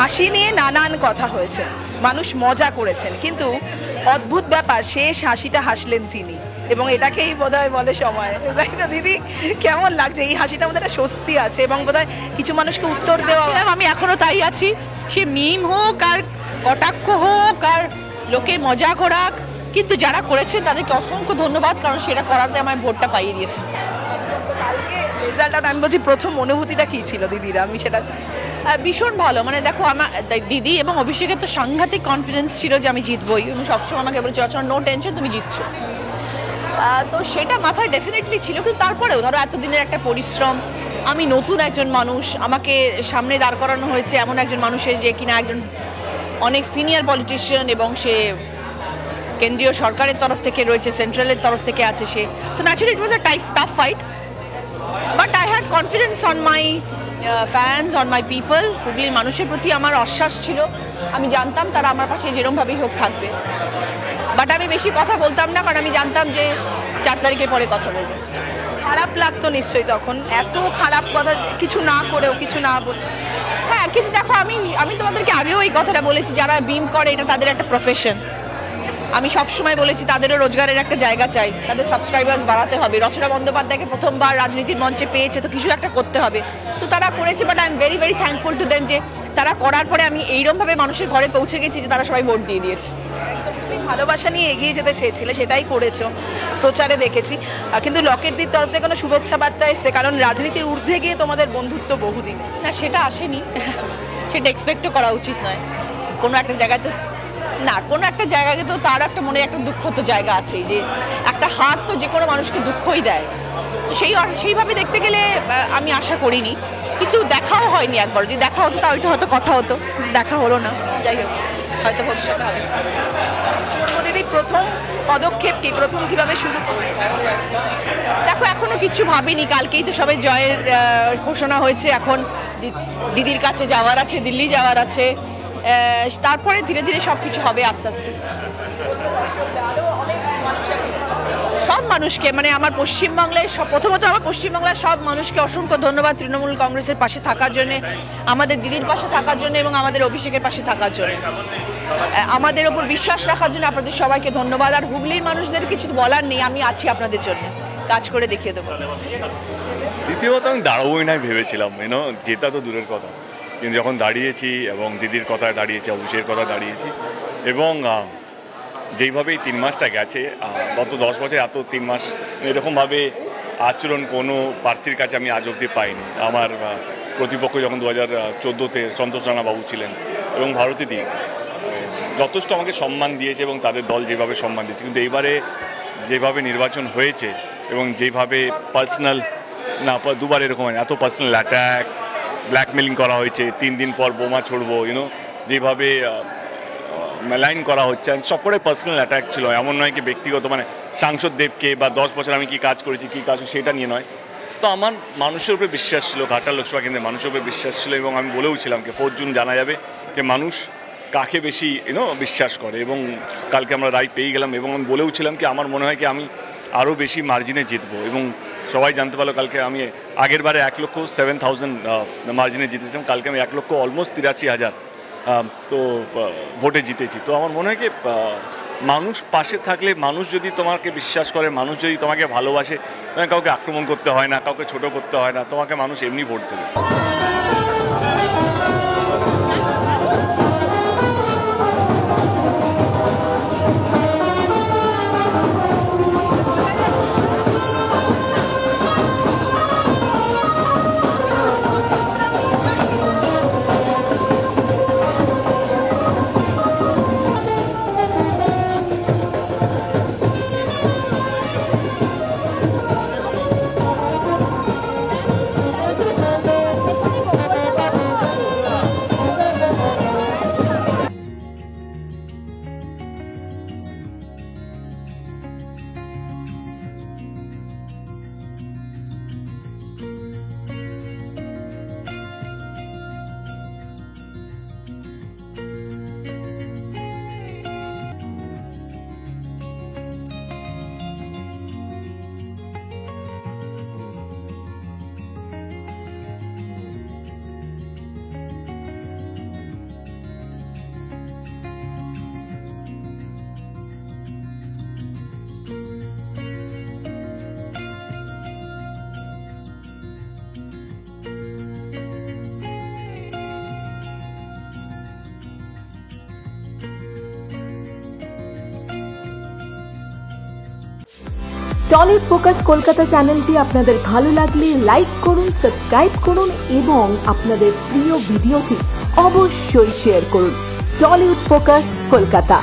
হাসি নিয়ে নানান কথা হয়েছে, মানুষ মজা করেছেন, কিন্তু অদ্ভুত ব্যাপার শেষ হাসিটা হাসলেন তিনি, এবং এটাকেই বোধহয় বলে সময়। তাই তো দিদি, কেমন লাগছে এই হাসিটার মধ্যে একটা স্বস্তি আছে, এবং বোধহয় কিছু মানুষকে উত্তর দেওয়া। আমি এখনো তাই আছি, সে মিম হোক আর কটাক্ষ হোক আর লোকে মজা করাক, কিন্তু যারা করেছেন তাদেরকে অসংখ্য ধন্যবাদ, কারণ সেটা করাতে আমার ভোটটা পাইয়ে দিয়েছে। কালকে রেজাল্টটা আমি বলছি, প্রথম অনুভূতিটা কি ছিল দিদিরা, আমি সেটা চাই। ভীষণ ভালো, মানে দেখো আমার দিদি এবং অভিষেকের তো সাংঘাতিক কনফিডেন্স ছিল যে আমি জিতবই, এবং সবসময় আমাকে বলেছে নো টেনশন, তুমি জিতছো। তো সেটা মাথায় ডেফিনেটলি ছিল, কিন্তু তারপরেও ধরো এতদিনের একটা পরিশ্রম, আমি নতুন একজন মানুষ, আমাকে সামনে দাঁড় করানো হয়েছে এমন একজন মানুষের যে কিনা একজন অনেক সিনিয়র পলিটিশিয়ান, এবং সে কেন্দ্রীয় সরকারের তরফ থেকে রয়েছে, সেন্ট্রালের তরফ থেকে আছে সে, তো naturally it was a tough fight, but I had confidence on my fans, on my people. হুগলির মানুষের প্রতি আমার আশ্বাস ছিল, আমি জানতাম তারা আমার পাশে যেরকমভাবেই হোক থাকবে, বাট আমি বেশি কথা বলতাম না, কারণ আমি জানতাম যে 4 তারিখের পরে কথা বলবো। খারাপ লাগতো নিশ্চয়ই তখন, এত খারাপ কথা কিছু না করেও, কিছু না বলে। হ্যাঁ, কিন্তু দেখো আমি তোমাদেরকে আগেও এই কথাটা বলেছি, যারা বিম করে এটা তাদের একটা প্রফেশন। আমি সবসময় বলেছি তাদেরও রোজগারের একটা জায়গা চাই, তাদের সাবস্ক্রাইবার্স বাড়াতে হবে। রচনা বন্দ্যোপাধ্যায়কে প্রথমবার রাজনীতির মঞ্চে পেয়েছে, তো কিছু একটা করতে হবে, তো তারা করেছে, but I am very very thankful to them যে তারা করার পরে আমি এইরকমভাবে মানুষের ঘরে পৌঁছে গেছি যে তারা সবাই ভোট দিয়ে দিয়েছে। ভালোবাসা নিয়ে এগিয়ে যেতে চেয়েছিলে, সেটাই করেছো, প্রচারে দেখেছি। কিন্তু লকেটদির তরফ থেকে কোনো শুভেচ্ছা বার্তা এসছে? কারণ রাজনীতির ঊর্ধ্বে গিয়ে তোমাদের বন্ধুত্ব বহুদিন। না, সেটা আসেনি, সেটা এক্সপেক্টও করা উচিত নয়। কোনো একটা জায়গায় তো না, কোনো একটা জায়গায় তো তার একটা মনে একটা দুঃখ তো জায়গা আছে, যে একটা হার তো যে কোনো মানুষকে দুঃখই দেয়, তো সেইভাবে দেখতে গেলে আমি আশা করিনি, কিন্তু দেখাও হয়নি একবার। যদি দেখা হতো তাও একটু হয়তো কথা হতো, দেখা হলো না, যাই হোক, হয়তো ভবিষ্যতে হবে। দিদি, প্রথম পদক্ষেপ কি, প্রথম কিভাবে শুরু করবে? দেখো, এখনো কিছু ভাবিনি, কালকেই তো সবাই জয়ের ঘোষণা হয়েছে, এখন দিদির কাছে যাওয়ার আছে, দিল্লি যাওয়ার আছে, তারপরে ধীরে ধীরে সবকিছু হবে আস্তে আস্তে। সব মানুষকে, মানে আমার পশ্চিমবাংলায় প্রথমত আমার পশ্চিমবাংলার সব মানুষকে অসংখ্য ধন্যবাদ তৃণমূল কংগ্রেসের পাশে থাকার জন্য, আমাদের দিদির পাশে থাকার জন্য, এবং আমাদের অভিষেকের পাশে থাকার জন্য, আমাদের ওপর বিশ্বাস রাখার জন্য আপনাদের সবাইকে ধন্যবাদ। আর হুগলির মানুষদের কিছু বলার নেই, আমি আছি আপনাদের জন্য, কাজ করে দেখিয়ে দেবো। দ্বিতীয়ত আমি দাঁড়াবোই না ভেবেছিলাম, জেতা তো দূরের কথা, কিন্তু যখন দাঁড়িয়েছি এবং দিদির কথায় দাঁড়িয়েছি, অভিষেকের কথা দাঁড়িয়েছি, এবং যেইভাবেই 3 মাসটা গেছে, গত 10 বছর এত 3 মাস এরকমভাবে আচরণ কোনো প্রার্থীর কাছে আমি আজ অবধি পাইনি। আমার প্রতিপক্ষ যখন 2014-তে সন্তোষ রানাবাবু ছিলেন, এবং ভারতীদি যথেষ্ট আমাকে সম্মান দিয়েছে, এবং তাদের দল যেভাবে সম্মান দিয়েছে, কিন্তু এইবারে যেভাবে নির্বাচন হয়েছে এবং যেভাবে পার্সোনাল, না দুবার এরকম হয়, এত পার্সোনাল অ্যাট্যাক, ব্ল্যাকমেলিং করা হয়েছে, 3 দিন পর বোমা ছড়বো, যেভাবে মেলাইন করা হচ্ছে, সবকটাই পার্সোনাল অ্যাটাক ছিল। এমন নয় কি ব্যক্তিগত, মানে সাংসদ দেবকে বা 10 বছর আমি কি কাজ করেছি, কি কাজ, সেটা নিয়ে নয়। তো আমার মানুষের উপরে বিশ্বাস ছিল, ঘাটাল লোকসভা কেন্দ্রে মানুষের উপরে বিশ্বাস ছিল, এবং আমি বলেওছিলাম যে 4 জুন জানা যাবে যে মানুষ কাকে বেশি বিশ্বাস করে, এবং কালকে আমরা রায় পেয়ে গেলাম। এবং আমি বলেওছিলাম কি আমার মনে হয় কি আমি আরও বেশি মার্জিনে জিতবো, এবং সবাই জানতে পারলো কালকে আমি আগের বারে 1,07,000 মার্জিনে জিতেছিলাম, কালকে আমি 1,00,000 অলমোস্ট 83,000 তো ভোটে জিতেছি। তো আমার মনে হয় কি মানুষ পাশে থাকলে, মানুষ যদি তোমাকে বিশ্বাস করে, মানুষ যদি তোমাকে ভালোবাসে, কাউকে আক্রমণ করতে হয় না, কাউকে ছোট করতে হয় না, তোমাকে মানুষ এমনি ভোট দেবে। টলিউড ফোকাস কলকাতা চ্যানেলটি আপনাদের ভালো লাগলে লাইক করুন, সাবস্ক্রাইব করুন এবং আপনাদের প্রিয় ভিডিওটি অবশ্যই শেয়ার করুন। Tollywood focus Kolkata.